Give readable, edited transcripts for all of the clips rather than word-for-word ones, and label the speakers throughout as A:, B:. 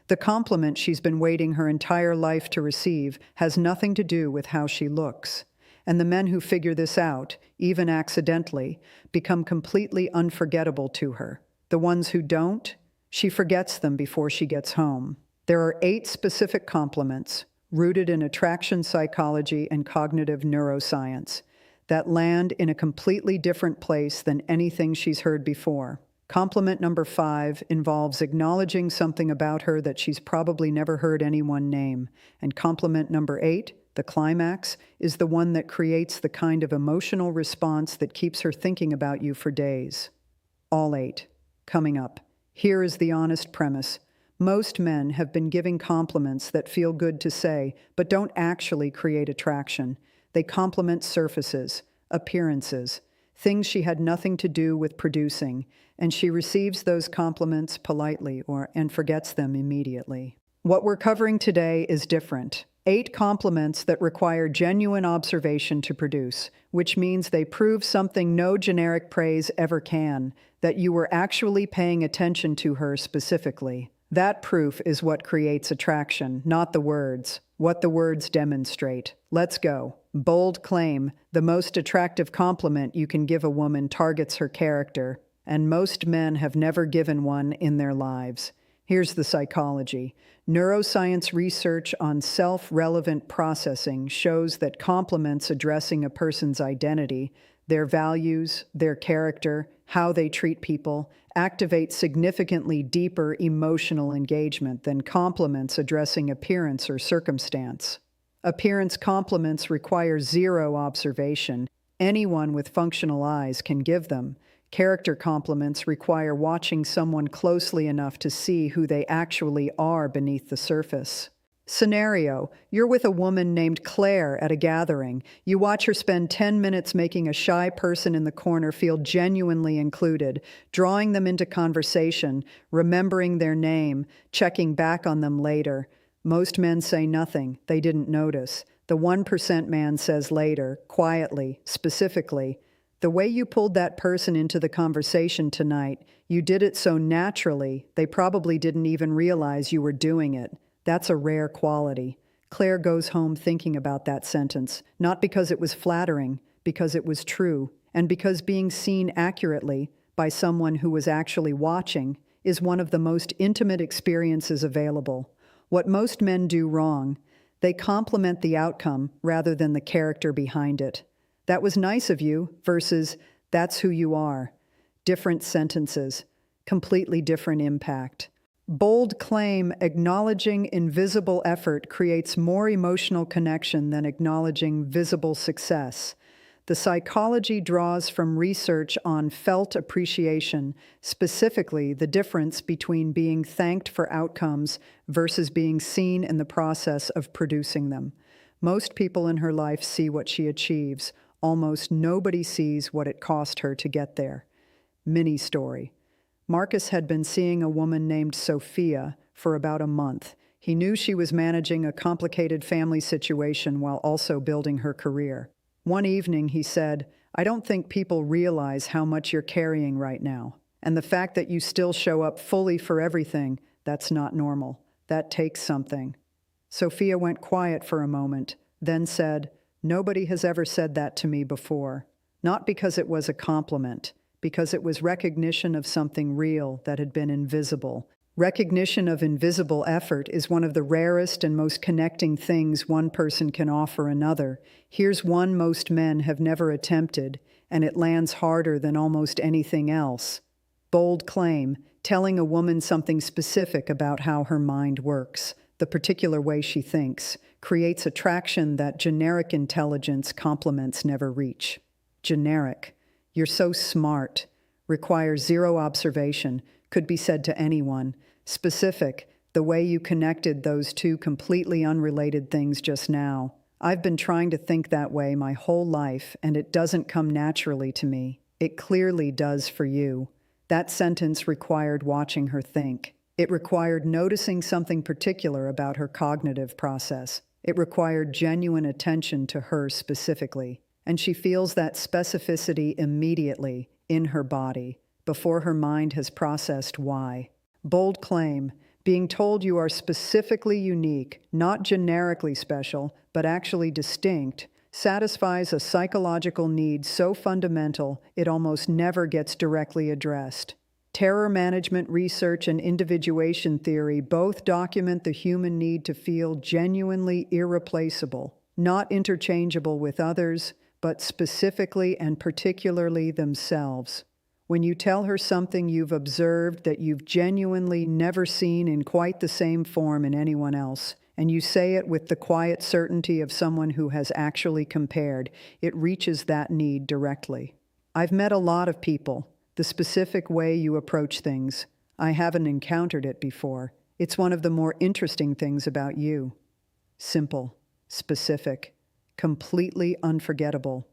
A: The compliment she's been waiting her entire life to receive has nothing to do with how she looks. And the men who figure this out, even accidentally, become completely unforgettable to her. The ones who don't, she forgets them before she gets home. There are 8 specific compliments, rooted in attraction psychology and cognitive neuroscience, that land in a completely different place than anything she's heard before. Compliment number 5 involves acknowledging something about her that she's probably never heard anyone name. And compliment number 8, the climax, is the one that creates the kind of emotional response that keeps her thinking about you for days. All 8. Coming up. Here is the honest premise. Most men have been giving compliments that feel good to say, but don't actually create attraction. They compliment surfaces, appearances, things she had nothing to do with producing, and she receives those compliments politely and forgets them immediately. What we're covering today is different. 8 compliments that require genuine observation to produce, which means they prove something no generic praise ever can, that you were actually paying attention to her specifically. That proof is what creates attraction, not the words, what the words demonstrate. Let's go. Bold claim, the most attractive compliment you can give a woman targets her character, and most men have never given one in their lives. Here's the psychology. Neuroscience research on self-relevant processing shows that compliments addressing a person's identity, their values, their character, how they treat people, activate significantly deeper emotional engagement than compliments addressing appearance or circumstance. Appearance compliments require zero observation. Anyone with functional eyes can give them. Character compliments require watching someone closely enough to see who they actually are beneath the surface. Scenario: you're with a woman named Claire at a gathering. You watch her spend 10 minutes making a shy person in the corner feel genuinely included, drawing them into conversation, remembering their name, checking back on them later. Most men say nothing, they didn't notice. The 1% man says later, quietly, specifically, "The way you pulled that person into the conversation tonight, you did it so naturally, they probably didn't even realize you were doing it." That's a rare quality. Claire goes home thinking about that sentence, not because it was flattering, because it was true, and because being seen accurately by someone who was actually watching is one of the most intimate experiences available. What most men do wrong, they compliment the outcome rather than the character behind it. "That was nice of you," versus "that's who you are." Different sentences, completely different impact. Bold claim, acknowledging invisible effort creates more emotional connection than acknowledging visible success. The psychology draws from research on felt appreciation, specifically the difference between being thanked for outcomes versus being seen in the process of producing them. Most people in her life see what she achieves. Almost nobody sees what it cost her to get there. Mini story. Marcus had been seeing a woman named Sophia for about a month. He knew she was managing a complicated family situation while also building her career. One evening, he said, "I don't think people realize how much you're carrying right now. And the fact that you still show up fully for everything, that's not normal. That takes something." Sophia went quiet for a moment, then said, "Nobody has ever said that to me before." Not because it was a compliment, because it was recognition of something real that had been invisible. Recognition of invisible effort is one of the rarest and most connecting things one person can offer another. Here's one most men have never attempted, and it lands harder than almost anything else. Bold claim, telling a woman something specific about how her mind works, the particular way she thinks, creates attraction that generic intelligence compliments never reach. Generic. "You're so smart," requires zero observation, could be said to anyone. Specific, the way you connected those two completely unrelated things just now. "I've been trying to think that way my whole life, and it doesn't come naturally to me. It clearly does for you." That sentence required watching her think. It required noticing something particular about her cognitive process. It required genuine attention to her specifically. And she feels that specificity immediately in her body, before her mind has processed why. Bold claim, Being told you are specifically unique, not generically special, but actually distinct, satisfies a psychological need so fundamental it almost never gets directly addressed. Terror management research and individuation theory both document the human need to feel genuinely irreplaceable, not interchangeable with others, but specifically and particularly themselves. When you tell her something you've observed that you've genuinely never seen in quite the same form in anyone else, and you say it with the quiet certainty of someone who has actually compared, it reaches that need directly. I've met a lot of people. The specific way you approach things, I haven't encountered it before. It's one of the more interesting things about you. Simple, specific, completely unforgettable.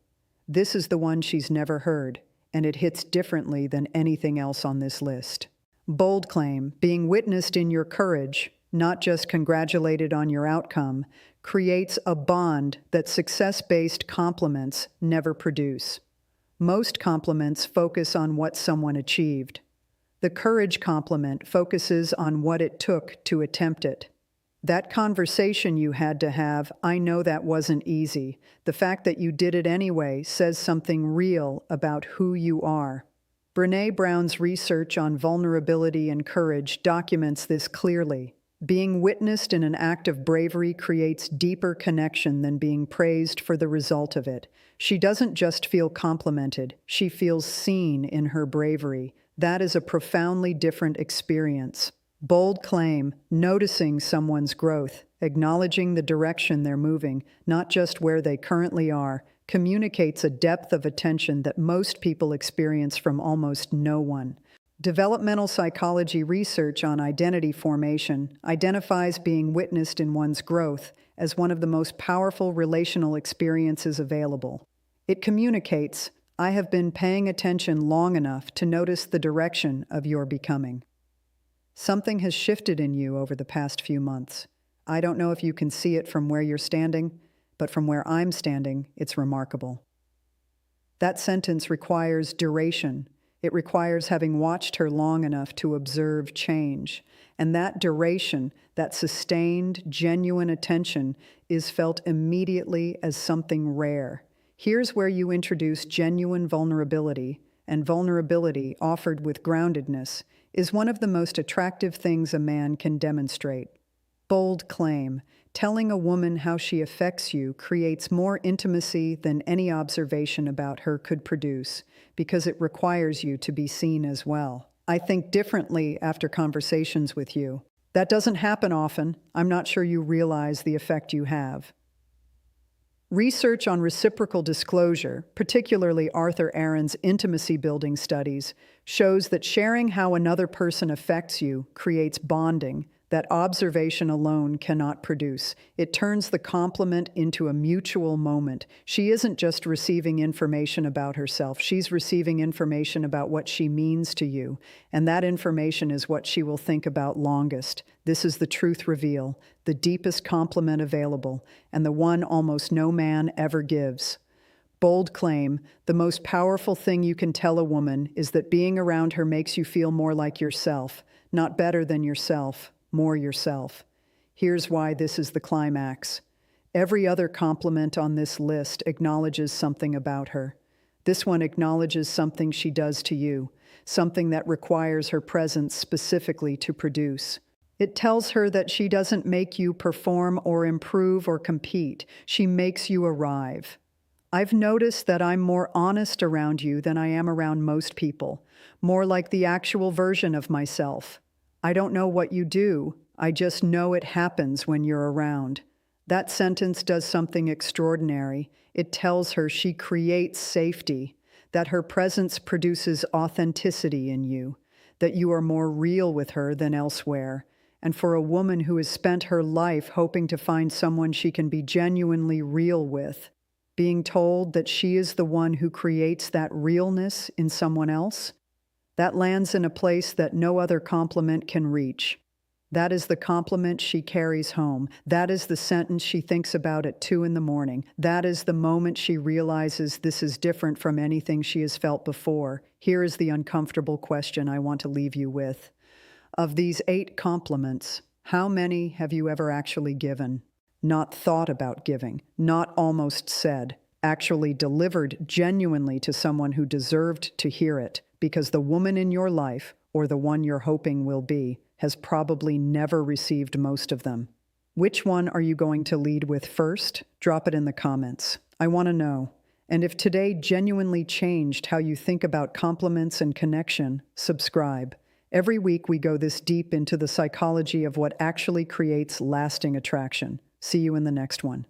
A: This is the one she's never heard, and it hits differently than anything else on this list. Bold claim, being witnessed in your courage, not just congratulated on your outcome, creates a bond that success-based compliments never produce. Most compliments focus on what someone achieved. The courage compliment focuses on what it took to attempt it. That conversation you had to have, I know that wasn't easy. The fact that you did it anyway says something real about who you are. Brené Brown's research on vulnerability and courage documents this clearly. Being witnessed in an act of bravery creates deeper connection than being praised for the result of it. She doesn't just feel complimented, she feels seen in her bravery. That is a profoundly different experience. Bold claim, noticing someone's growth, acknowledging the direction they're moving, not just where they currently are, communicates a depth of attention that most people experience from almost no one. Developmental psychology research on identity formation identifies being witnessed in one's growth as one of the most powerful relational experiences available. It communicates, I have been paying attention long enough to notice the direction of your becoming. Something has shifted in you over the past few months. I don't know if you can see it from where you're standing, but from where I'm standing, it's remarkable. That sentence requires duration. It requires having watched her long enough to observe change. And that duration, that sustained, genuine attention, is felt immediately as something rare. Here's where you introduce genuine vulnerability, and vulnerability offered with groundedness is one of the most attractive things a man can demonstrate. Bold claim, telling a woman how she affects you creates more intimacy than any observation about her could produce, because it requires you to be seen as well. I think differently after conversations with you. That doesn't happen often. I'm not sure you realize the effect you have. Research on reciprocal disclosure, particularly Arthur Aaron's intimacy-building studies, shows that sharing how another person affects you creates bonding that observation alone cannot produce. It turns the compliment into a mutual moment. She isn't just receiving information about herself, she's receiving information about what she means to you, and that information is what she will think about longest. This is the truth reveal, the deepest compliment available, and the one almost no man ever gives. Bold claim, the most powerful thing you can tell a woman is that being around her makes you feel more like yourself, not better than yourself. More yourself. Here's why this is the climax. Every other compliment on this list acknowledges something about her. This one acknowledges something she does to you, something that requires her presence specifically to produce. It tells her that she doesn't make you perform or improve or compete. She makes you arrive. I've noticed that I'm more honest around you than I am around most people, more like the actual version of myself. I don't know what you do, I just know it happens when you're around. That sentence does something extraordinary. It tells her she creates safety, that her presence produces authenticity in you, that you are more real with her than elsewhere. And for a woman who has spent her life hoping to find someone she can be genuinely real with, being told that she is the one who creates that realness in someone else, that lands in a place that no other compliment can reach. That is the compliment she carries home. That is the sentence she thinks about at 2 a.m. That is the moment she realizes this is different from anything she has felt before. Here is the uncomfortable question I want to leave you with. Of these 8 compliments, how many have you ever actually given? Not thought about giving, not almost said, actually delivered genuinely to someone who deserved to hear it, because the woman in your life, or the one you're hoping will be, has probably never received most of them. Which one are you going to lead with first? Drop it in the comments. I want to know. And if today genuinely changed how you think about compliments and connection, subscribe. Every week we go this deep into the psychology of what actually creates lasting attraction. See you in the next one.